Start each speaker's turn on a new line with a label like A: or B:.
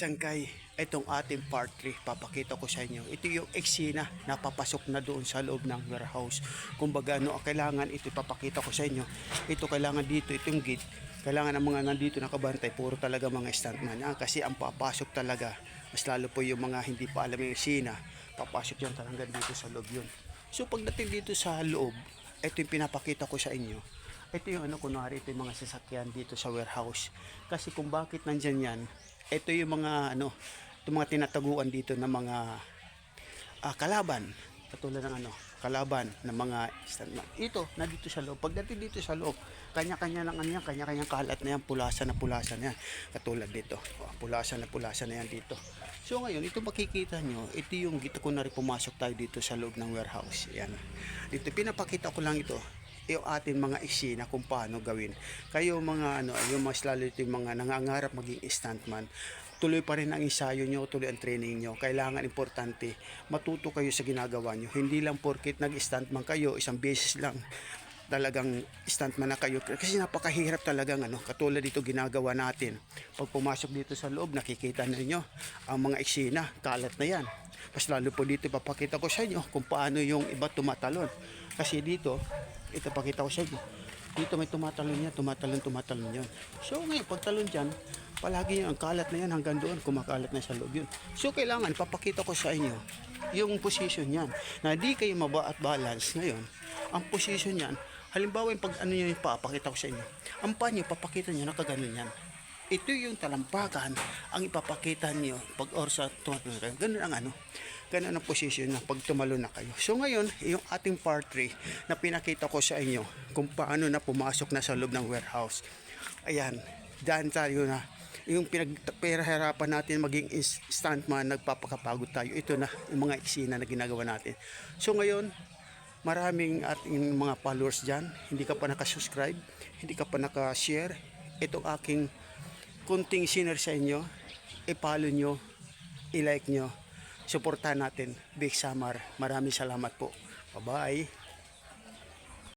A: kasangkay, itong ating part 3, papakita ko sa inyo. Ito yung eksena na papasok na doon sa loob ng warehouse. Kumbaga, kailangan ito papakita ko sa inyo. Ito kailangan dito, itong gate. Kailangan ang mga nandito nakabantay, puro talaga mga stuntman. Kasi ang papasok talaga, mas lalo po yung mga hindi pa alam yung eksena, papasok yan talaga dito sa loob yun. So pagdating dito sa loob, ito yung pinapakita ko sa inyo. Ito yung kunwari, ito yung mga sasakyan dito sa warehouse. Kasi kung bakit nandyan yan, ito yung mga itong mga tinataguan dito ng mga kalaban. Katulad ng kalaban ng mga stuntman. Ito, nandito sa loob. Pagdating dito sa loob, kanya-kanya ng kanya-kanyang kalat na yan, pulasan na yan. Katulad dito, pulasan na yan dito. So ngayon, ito makikita nyo, ito yung dito ko na rin pumasok tayo dito sa loob ng warehouse. Yan. Dito, pinapakita ko lang ito yung atin mga eksena kung paano gawin. Kayo mga yung mas lalo ito yung mga nangangarap maging stuntman, tuloy pa rin ang ensayo nyo, tuloy ang training nyo. Kailangan importante, matuto kayo sa ginagawa nyo. Hindi lang porket nag-stuntman kayo, isang beses lang talagang stuntman na kayo. Kasi napakahirap talagang katulad dito ginagawa natin. Pag pumasok dito sa loob, nakikita ninyo ang mga eksena, kalat na yan. Mas lalo po dito papakita ko sa inyo kung paano yung iba tumatalon. Kasi dito, ito pakita ko sa inyo. Dito may tumatalon yun. So ngayon, pagtalon dyan, palagi yung kalat na yan hanggang doon, kumakalat na sa loob yun. So kailangan, papakita ko sa inyo yung position yan, na di kayo maba at balance ngayon. Ang position yan, halimbawa yung pag yung papakita ko sa inyo. Ang panyo, papakita nyo, nakaganon yan. Ito yung talampakan ang ipapakita nyo pag orsa tumatalon kayo. Ganun ang ganun ang position na pag tumalon na kayo. So ngayon, yung ating part 3 na pinakita ko sa inyo kung paano na pumasok na sa loob ng warehouse. Ayan, daan tayo na yung pinagpahirapan natin maging stuntman, nagpapakapagod tayo. Ito na yung mga eksena na ginagawa natin. So ngayon, maraming ating mga followers dyan, hindi ka pa nakasubscribe, hindi ka pa nakashare, itong aking kunting share sa inyo, i-follow nyo, i-like nyo, suportahan natin Big Samar. Maraming salamat po. Bye-bye.